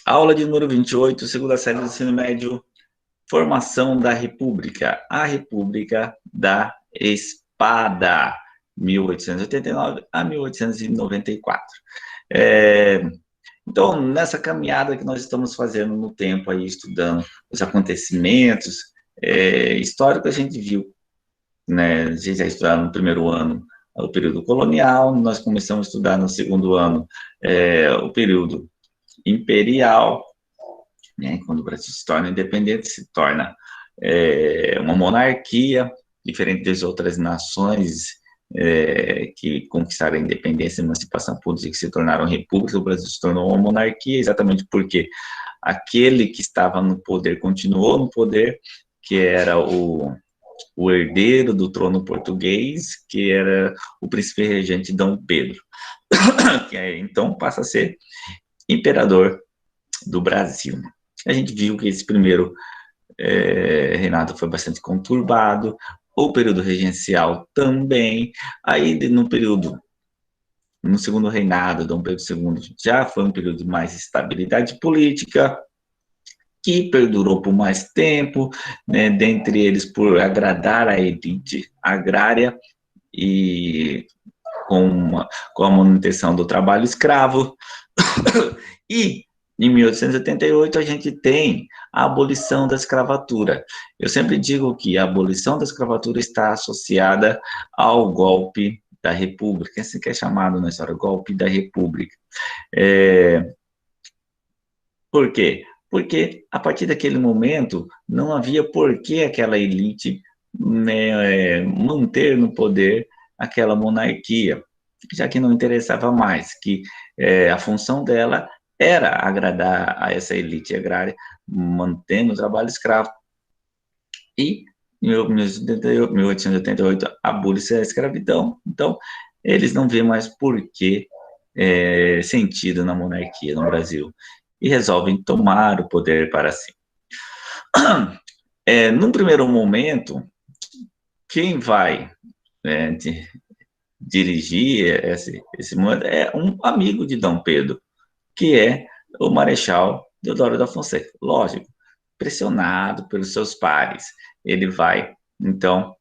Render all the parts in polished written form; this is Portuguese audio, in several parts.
Aula de número 28, segunda série do ensino médio, formação da República, a República da Espada, 1889 a 1894. É, então, nessa caminhada que nós estamos fazendo no tempo aí, estudando os acontecimentos históricos, a gente viu, né, a gente já estudou no primeiro ano o período colonial, nós começamos a estudar no segundo ano o período imperial, né? Quando o Brasil se torna independente, se torna uma monarquia, diferente das outras nações que conquistaram a independência e emancipação política, que se tornaram repúblicas, o Brasil se tornou uma monarquia, exatamente porque aquele que estava no poder continuou no poder, que era o herdeiro do trono português, que era o príncipe regente Dom Pedro, que então passa a ser imperador do Brasil. A gente viu que esse primeiro reinado foi bastante conturbado, o período regencial também, aí no segundo reinado, Dom Pedro II, já foi um período de mais estabilidade política, que perdurou por mais tempo, né, dentre eles por agradar a elite agrária e com a manutenção do trabalho escravo. E em 1888 a gente tem a abolição da escravatura. Eu sempre digo que a abolição da escravatura está associada ao golpe da República, assim que é chamado na história, golpe da República. Por quê? Porque a partir daquele momento não havia por que aquela elite, né, manter no poder aquela monarquia, já que não interessava mais, que a função dela era agradar a essa elite agrária, mantendo o trabalho escravo. E em 1888 abole-se a escravidão. Então, eles não vêem mais por que sentido na monarquia no Brasil e resolvem tomar o poder para si. Num primeiro momento, quem vai dirigir esse momento é um amigo de Dom Pedro, que é o Marechal Deodoro da Fonseca. Lógico, pressionado pelos seus pares, ele vai, então,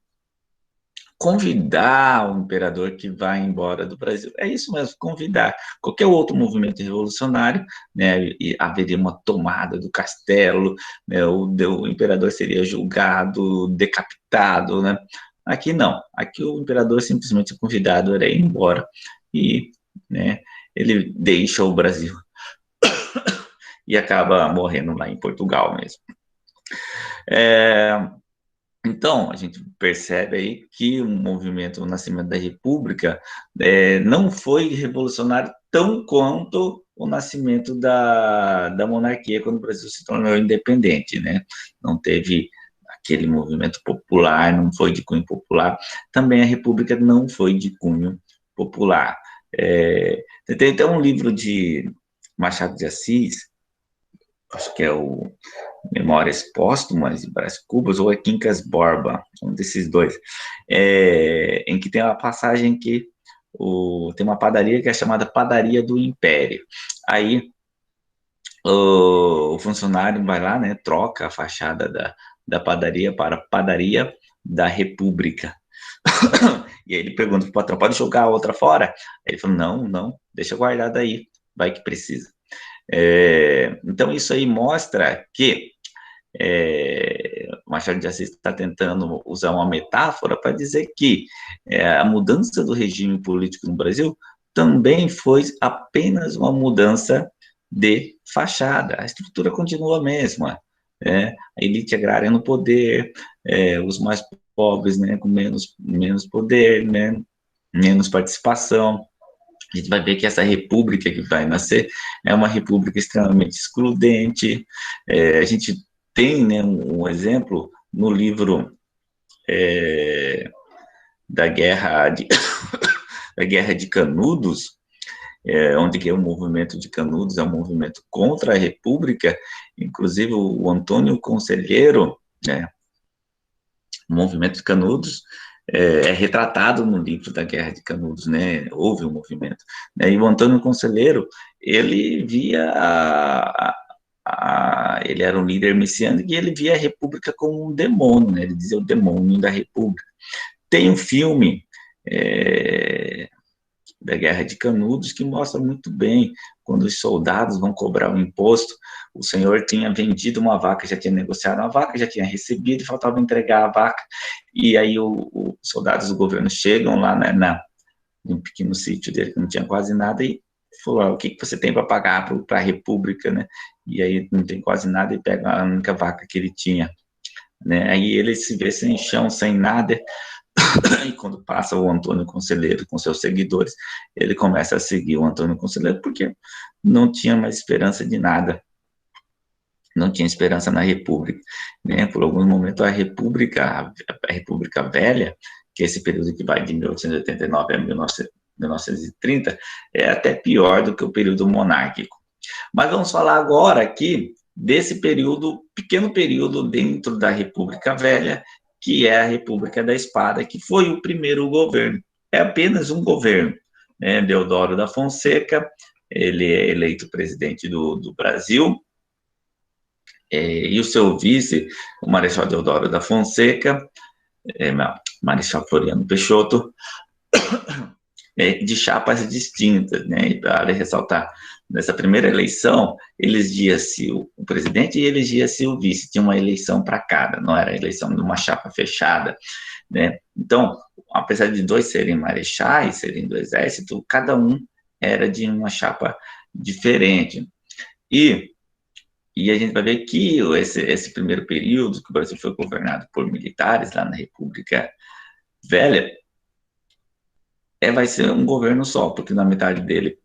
convidar o imperador que vai embora do Brasil. É isso mesmo, convidar. Qualquer outro movimento revolucionário, né, haveria uma tomada do castelo, né, o imperador seria julgado, decapitado, né? Aqui não. Aqui o imperador simplesmente é convidado a ir embora e, né, ele deixa o Brasil e acaba morrendo lá em Portugal mesmo. Então, a gente percebe aí que o movimento, o nascimento da República, não foi revolucionário tão quanto o nascimento da monarquia quando o Brasil se tornou independente, né? Não teve aquele movimento popular, não foi de cunho popular. Também a República não foi de cunho popular. Tem até um livro de Machado de Assis, acho que é o Memórias Póstumas de Brás Cubas, ou é Quincas Borba, um desses dois, em que tem uma passagem que tem uma padaria que é chamada Padaria do Império. Aí o funcionário vai lá, né, troca a fachada da padaria para Padaria da República. E aí ele pergunta pro patrão, pode jogar a outra fora? Aí ele falou, não, deixa guardada aí, vai que precisa. Então isso aí mostra que Machado de Assis está tentando usar uma metáfora para dizer que a mudança do regime político no Brasil também foi apenas uma mudança de fachada. A estrutura continua a mesma. A elite agrária no poder, os mais pobres, né, com menos poder, né, menos participação. A gente vai ver que essa república que vai nascer é uma república extremamente excludente. A gente tem, né, um exemplo no livro da Guerra de Canudos, onde que é o movimento de Canudos, é um movimento contra a República, inclusive o Antônio Conselheiro, né, o movimento de Canudos, retratado no livro da Guerra de Canudos, né? Houve um movimento. Né? E o Antônio Conselheiro, ele via ele era um líder messiânico e ele via a República como um demônio, né? Ele dizia o demônio da República. Tem um filme da Guerra de Canudos que mostra muito bem quando os soldados vão cobrar o imposto. O senhor tinha vendido uma vaca, já tinha negociado uma vaca, já tinha recebido, faltava entregar a vaca. E aí os soldados do governo chegam lá num pequeno sítio dele que não tinha quase nada e falou: o que você tem para pagar para a República, né? E aí não tem quase nada e pega a única vaca que ele tinha, né? Aí ele se vê sem chão, sem nada. E quando passa o Antônio Conselheiro com seus seguidores, ele começa a seguir o Antônio Conselheiro porque não tinha mais esperança de nada, não tinha esperança na República, né? Por algum momento a República Velha, que é esse período que vai de 1889 a 1930, é até pior do que o período monárquico. Mas vamos falar agora aqui desse período, pequeno período dentro da República Velha, que é a República da Espada, que foi o primeiro governo. É apenas um governo, né? Deodoro da Fonseca, ele é eleito presidente do Brasil, e o seu vice, o Marechal Deodoro da Fonseca, Marechal Floriano Peixoto, de chapas distintas, né? E para ressaltar, nessa primeira eleição, elegia-se o presidente e elegia-se o vice, tinha uma eleição para cada, não era a eleição de uma chapa fechada, né? Então, apesar de dois serem marechais, serem do exército, cada um era de uma chapa diferente. E a gente vai ver que esse primeiro período que o Brasil foi governado por militares lá na República Velha, vai ser um governo só, porque na metade dele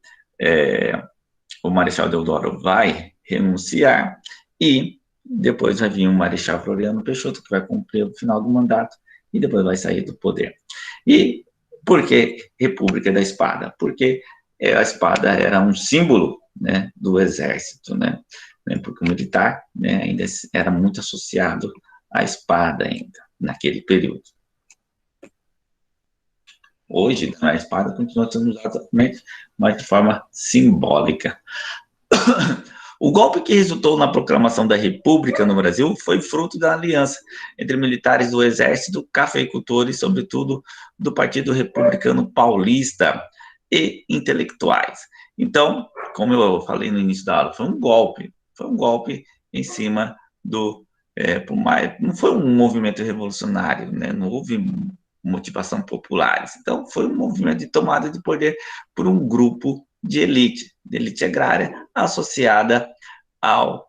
o Marechal Deodoro vai renunciar e depois vai vir o Marechal Floriano Peixoto, que vai cumprir o final do mandato e depois vai sair do poder. E por que República da Espada? Porque a espada era um símbolo, né, do exército, né? Porque o militar, né, ainda era muito associado à espada ainda, naquele período. Hoje, a espada continua sendo usada também, mas de forma simbólica. O golpe que resultou na proclamação da República no Brasil foi fruto da aliança entre militares do Exército, cafeicultores, sobretudo do Partido Republicano Paulista, e intelectuais. Então, como eu falei no início da aula, foi um golpe em cima do... não foi um movimento revolucionário, né? Não houve motivação populares. Então, foi um movimento de tomada de poder por um grupo de elite agrária, associada ao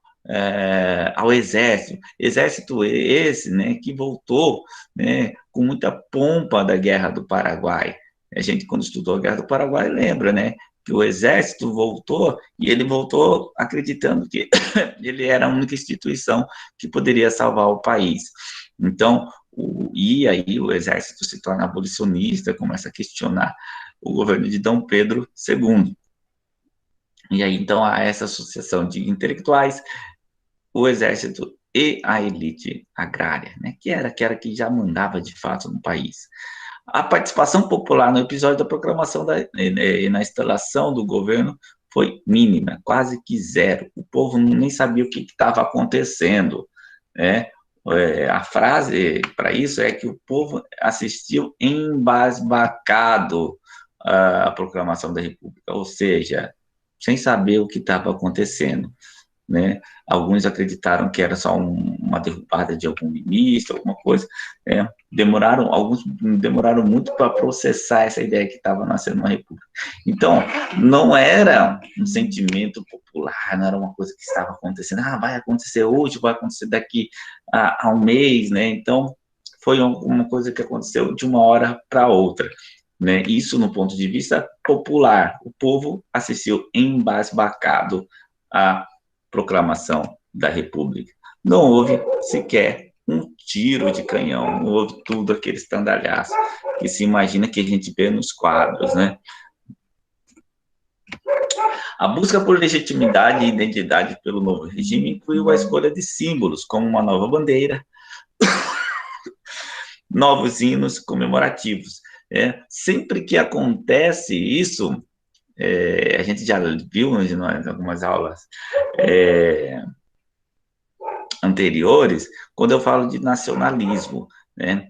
exército esse, né, que voltou, né, com muita pompa da Guerra do Paraguai. A gente, quando estudou a Guerra do Paraguai, lembra, né, que o exército voltou, e ele voltou acreditando que ele era a única instituição que poderia salvar o país. Então, e aí o exército se torna abolicionista, começa a questionar o governo de Dom Pedro II. E aí, então, há essa associação de intelectuais, o exército e a elite agrária, né, que era que já mandava de fato no país. A participação popular no episódio da proclamação e na instalação do governo foi mínima, quase que zero. O povo nem sabia o que estava acontecendo, né? A frase para isso é que o povo assistiu embasbacado à proclamação da República, ou seja, sem saber o que estava acontecendo, né? Alguns acreditaram que era só uma derrubada de algum ministro, alguma coisa. Alguns demoraram muito para processar essa ideia que estava nascendo uma república. Então, não era um sentimento popular, não era uma coisa que estava acontecendo. Vai acontecer hoje, vai acontecer daqui a um mês, né? Então, foi uma coisa que aconteceu de uma hora para outra. Né? Isso no ponto de vista popular. O povo assistiu embasbacado à proclamação da República. Não houve sequer um tiro de canhão, não houve tudo aquele estandalhaço que se imagina que a gente vê nos quadros, né? A busca por legitimidade e identidade pelo novo regime incluiu a escolha de símbolos, como uma nova bandeira, novos hinos comemorativos. Sempre que acontece isso, a gente já viu em algumas aulas, anteriores, quando eu falo de nacionalismo, né?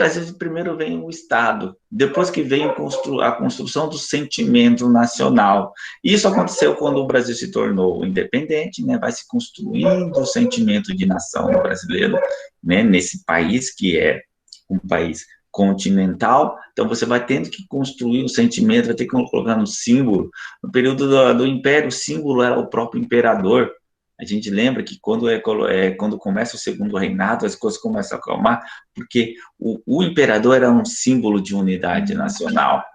Às vezes, primeiro vem o Estado, depois que vem a construção do sentimento nacional. Isso aconteceu quando o Brasil se tornou independente, né? Vai se construindo o sentimento de nação brasileiro, né? Nesse país que é um país continental, então você vai tendo que construir o sentimento, vai ter que colocar no símbolo. No período do Império, o símbolo era o próprio imperador. A gente lembra que quando começa o segundo reinado, as coisas começam a acalmar, porque o imperador era um símbolo de unidade nacional.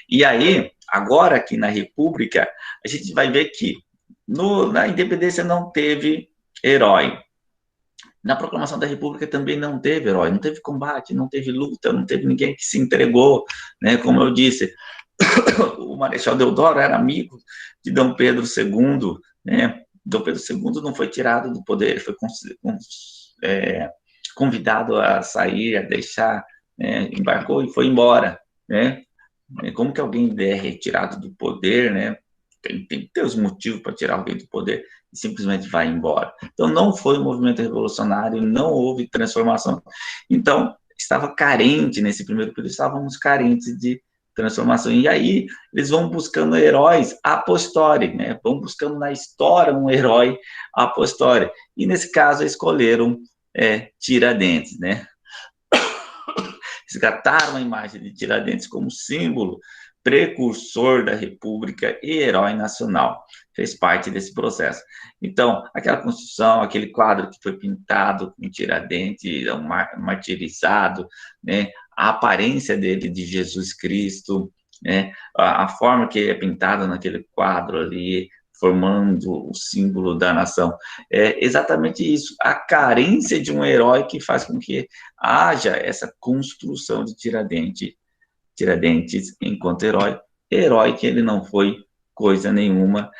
E aí, agora aqui na República, a gente vai ver que na independência não teve herói. Na proclamação da República também não teve herói, não teve combate, não teve luta, não teve ninguém que se entregou, né? Como eu disse, o Marechal Deodoro era amigo de Dom Pedro II, né? Dom Pedro II não foi tirado do poder, foi convidado a sair, a deixar, né? Embarcou e foi embora, né? Como que alguém é retirado do poder, né? Tem que ter os motivos para tirar alguém do poder e simplesmente vai embora. Então, não foi um movimento revolucionário, não houve transformação. Então, estava carente nesse primeiro período, estávamos carentes de transformação. E aí, eles vão buscando heróis a posteriori, né? Vão buscando na história um herói a posteriori. E, nesse caso, escolheram Tiradentes, né? Resgataram a imagem de Tiradentes como símbolo precursor da República e herói nacional. Fez parte desse processo. Então, aquela construção, aquele quadro que foi pintado com Tiradentes, martirizado, né? A aparência dele de Jesus Cristo, né? A forma que é pintada naquele quadro ali, formando o símbolo da nação. É exatamente isso, a carência de um herói que faz com que haja essa construção de Tiradentes enquanto herói que ele não foi coisa nenhuma.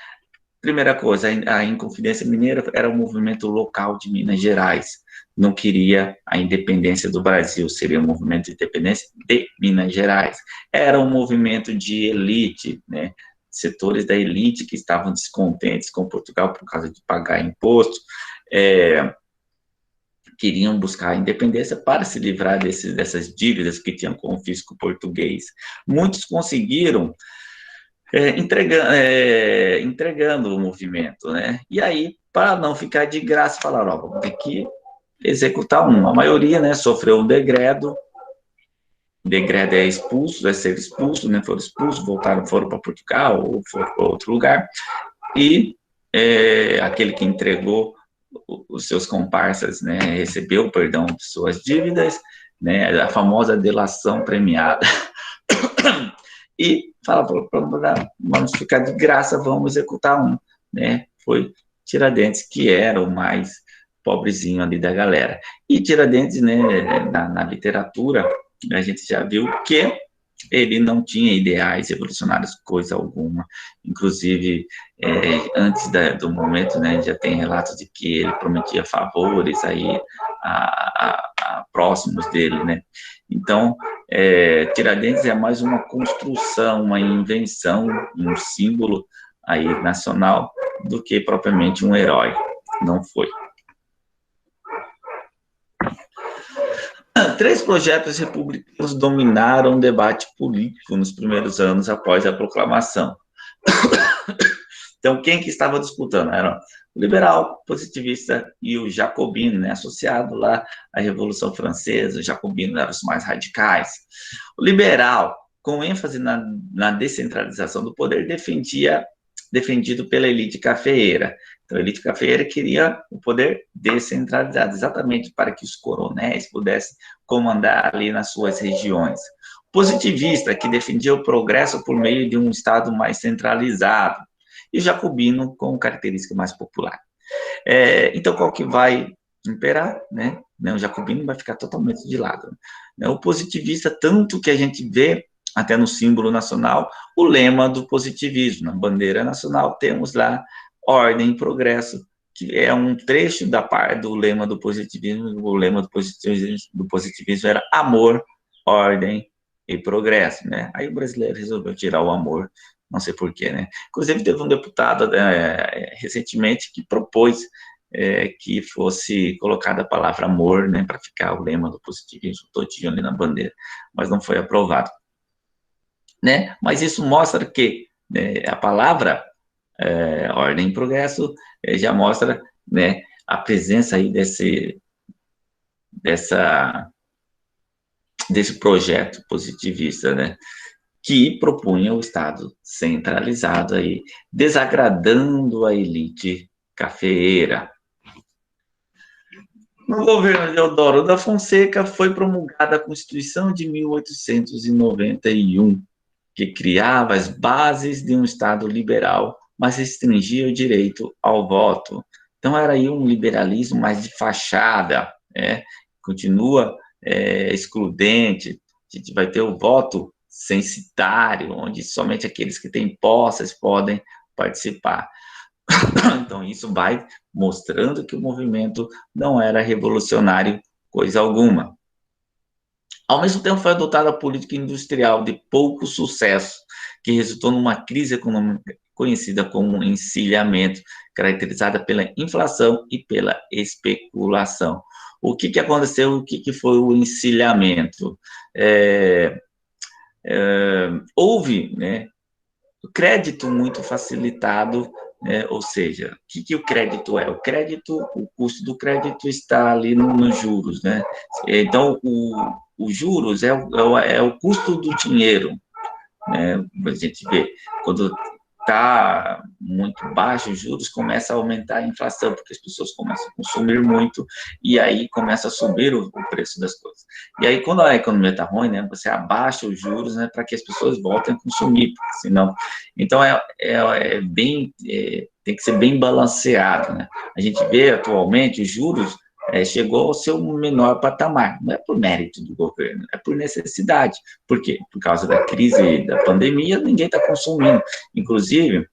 Primeira coisa, a Inconfidência Mineira era um movimento local de Minas Gerais, não queria a independência do Brasil, seria um movimento de independência de Minas Gerais. Era um movimento de elite, né? Setores da elite que estavam descontentes com Portugal por causa de pagar imposto, queriam buscar a independência para se livrar dessas dívidas que tinham com o fisco português. Muitos conseguiram entregando o movimento, né? E aí, para não ficar de graça, falaram, ó, vamos ter que executar um. A maioria, né, sofreu um degredo. Degredo é expulso, é ser expulso, né? Foram expulsos, foram para Portugal ou foram para outro lugar. E aquele que entregou os seus comparsas, né, recebeu o perdão de suas dívidas, né, a famosa delação premiada. E fala para vamos ficar de graça, vamos executar um, né? Foi Tiradentes, que era o mais pobrezinho ali da galera. E Tiradentes, né, na literatura, a gente já viu que ele não tinha ideais revolucionários, coisa alguma. Inclusive, antes do momento, né, já tem relatos de que ele prometia favores aí a próximos dele, né? Então, Tiradentes é mais uma construção, uma invenção, um símbolo aí nacional do que propriamente um herói. Não foi. 3 projetos republicanos dominaram o debate político nos primeiros anos após a proclamação. Então, quem que estava disputando? Era o liberal, positivista e o jacobino, né? Associado lá à Revolução Francesa, o jacobino eram os mais radicais. O liberal, com ênfase na descentralização do poder, defendido pela elite cafeeira. Então, a elite cafeeira queria o poder descentralizado, exatamente para que os coronéis pudessem comandar ali nas suas regiões. O positivista, que defendia o progresso por meio de um Estado mais centralizado. E o jacobino com característica mais popular. Então, qual que vai imperar, né? O jacobino vai ficar totalmente de lado. O positivista, tanto que a gente vê até no símbolo nacional, o lema do positivismo. Na bandeira nacional temos lá ordem e progresso, que é um trecho do lema do positivismo. O lema do positivismo era amor, ordem e progresso, né? Aí o brasileiro resolveu tirar o amor, não sei porquê, né? Inclusive, teve um deputado recentemente que propôs que fosse colocada a palavra amor, né, para ficar o lema do positivismo todinho ali na bandeira, mas não foi aprovado. Né? Mas isso mostra que a palavra ordem e progresso já mostra, né, a presença aí desse projeto positivista, né, que propunha o Estado centralizado aí, desagradando a elite cafeeira. No governo de Deodoro da Fonseca foi promulgada a Constituição de 1891, que criava as bases de um Estado liberal, mas restringia o direito ao voto. Então, era aí um liberalismo mais de fachada, continua excludente, a gente vai ter o voto censitário, onde somente aqueles que têm posses podem participar. Então, isso vai mostrando que o movimento não era revolucionário coisa alguma. Ao mesmo tempo, foi adotada a política industrial de pouco sucesso, que resultou numa crise econômica conhecida como encilhamento, caracterizada pela inflação e pela especulação. O que aconteceu? O que foi o encilhamento? Houve, né, crédito muito facilitado, ou seja, o que o crédito é? O crédito, o custo do crédito está ali nos juros, né? Então, os juros é o custo do dinheiro, né? A gente vê, quando está muito baixo os juros, começa a aumentar a inflação, porque as pessoas começam a consumir muito, e aí começa a subir o preço das coisas. E aí, quando a economia está ruim, né, você abaixa os juros, né, para que as pessoas voltem a consumir, porque senão... Então, tem que ser bem balanceado, né? A gente vê, atualmente, os juros chegou ao seu menor patamar. Não é por mérito do governo, é por necessidade. Por quê? Por causa da crise da pandemia, ninguém está consumindo. Inclusive,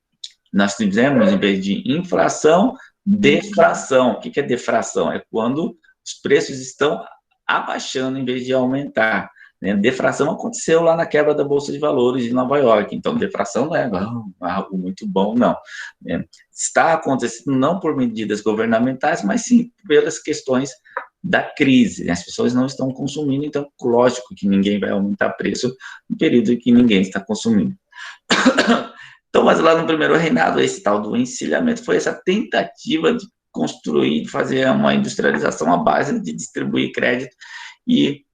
nós tivemos, em vez de inflação, deflação. O que é deflação? É quando os preços estão abaixando em vez de aumentar. Né? Deflação aconteceu lá na quebra da Bolsa de Valores de Nova York. Então, deflação não é algo muito bom, não. Está acontecendo não por medidas governamentais, mas sim pelas questões da crise. As pessoas não estão consumindo, então, lógico que ninguém vai aumentar preço no período em que ninguém está consumindo. Então, mas lá no primeiro reinado, esse tal do encilhamento foi essa tentativa de construir, fazer uma industrialização à base de distribuir crédito, e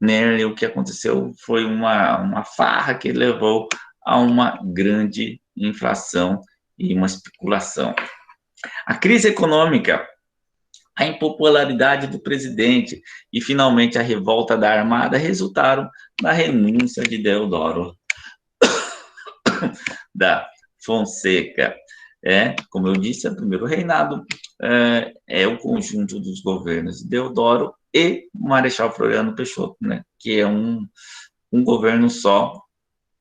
né, o que aconteceu foi uma farra que levou a uma grande inflação e uma especulação. A crise econômica, a impopularidade do presidente e, finalmente, a revolta da Armada resultaram na renúncia de Deodoro da Fonseca. Como eu disse, o primeiro reinado é o conjunto dos governos de Deodoro e Marechal Floriano Peixoto, né, que é um governo só,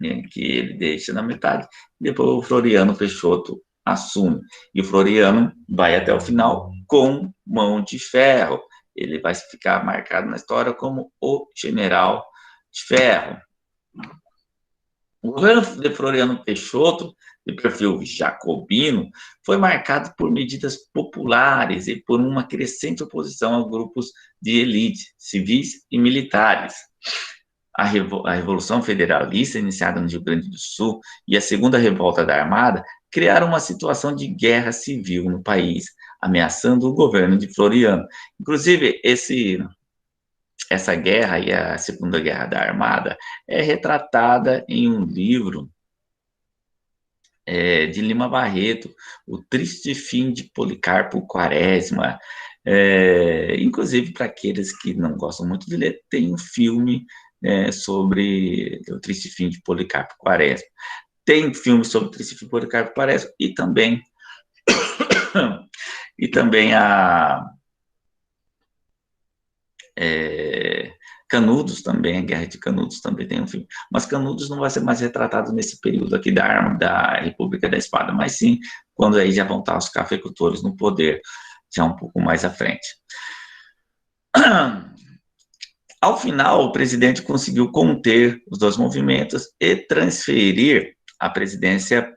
né, que ele deixa na metade, depois o Floriano Peixoto assume, e o Floriano vai até o final com mão de ferro, ele vai ficar marcado na história como o general de ferro. O governo de Floriano Peixoto, de perfil jacobino, foi marcado por medidas populares e por uma crescente oposição a grupos de elite, civis e militares. A Revolução Federalista, iniciada no Rio Grande do Sul, e a Segunda Revolta da Armada criaram uma situação de guerra civil no país, ameaçando o governo de Floriano. Inclusive, essa guerra e a Segunda Guerra da Armada é retratada em um livro de Lima Barreto, O Triste Fim de Policarpo Quaresma. Inclusive, para aqueles que não gostam muito de ler, tem um filme sobre O Triste Fim de Policarpo Quaresma. Tem filme sobre O Triste Fim de Policarpo Quaresma e também Canudos também, a Guerra de Canudos também tem um filme, mas Canudos não vai ser mais retratado nesse período aqui da República da Espada, mas sim quando aí já vão estar os cafeicultores no poder, já um pouco mais à frente. Ao final, o presidente conseguiu conter os dois movimentos e transferir a presidência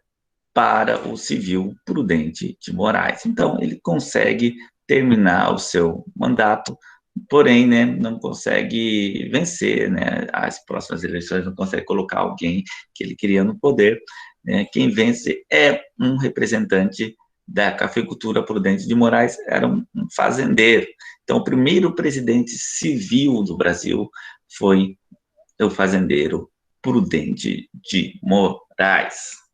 para o civil Prudente de Moraes. Então, ele consegue terminar o seu mandato, porém, né, não consegue vencer, né, as próximas eleições, não consegue colocar alguém que ele queria no poder, né, quem vence é um representante da cafeicultura Prudente de Moraes, era um fazendeiro. Então, o primeiro presidente civil do Brasil foi o fazendeiro Prudente de Moraes.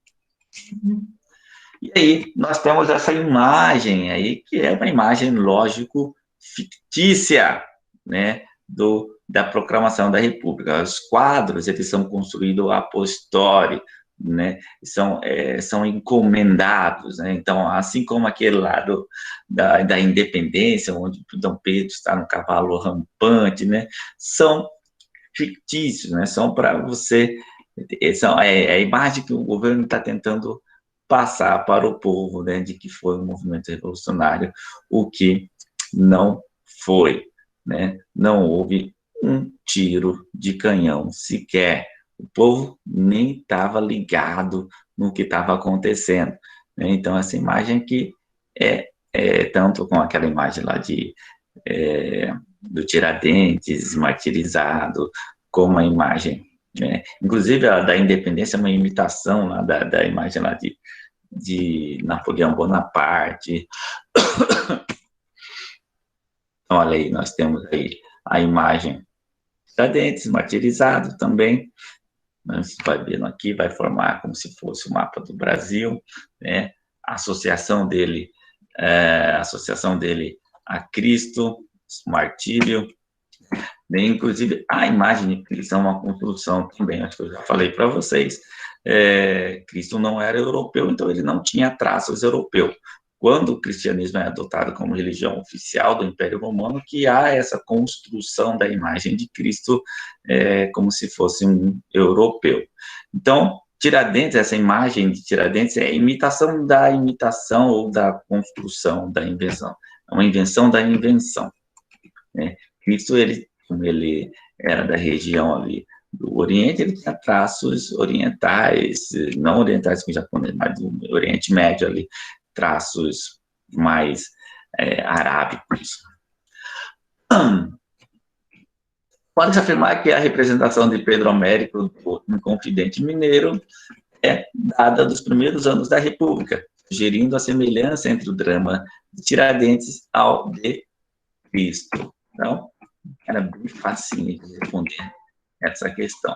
E aí, nós temos essa imagem aí, que é uma imagem, lógico, fictícia, né, da proclamação da República. Os quadros, eles são construídos a posteriori, né, são encomendados, né, então, assim como aquele lado da independência, onde o Dom Pedro está no cavalo rampante, né, são fictícios, né, são para você, é a imagem que o governo está tentando passar para o povo, né, de que foi um movimento revolucionário, o que não foi, né, não houve um tiro de canhão sequer, o povo nem estava ligado no que estava acontecendo, né? Então essa imagem aqui é tanto com aquela imagem lá do Tiradentes martirizado, como a imagem, né? Inclusive a da independência é uma imitação lá da imagem lá de Napoleão Bonaparte. Olha aí, nós temos aí a imagem Tiradentes martirizado também. Você vai vendo aqui, vai formar como se fosse o mapa do Brasil, né? A associação dele a Cristo, martírio, né? Inclusive a imagem de Cristo é uma construção também, acho que eu já falei para vocês. Cristo não era europeu, então ele não tinha traços europeus. Quando o cristianismo é adotado como religião oficial do Império Romano, que há essa construção da imagem de Cristo como se fosse um europeu. Então, Tiradentes, essa imagem de Tiradentes é imitação da imitação ou da construção da invenção. É uma invenção da invenção, né? Cristo, como ele era da região ali do Oriente, ele tinha traços orientais, não orientais com o japonês, mas do Oriente Médio ali, traços mais arábicos. Pode-se afirmar que a representação de Pedro Américo no Confidente Mineiro é dada dos primeiros anos da República, sugerindo a semelhança entre o drama de Tiradentes ao de Cristo. Então, era bem facinho de responder essa questão.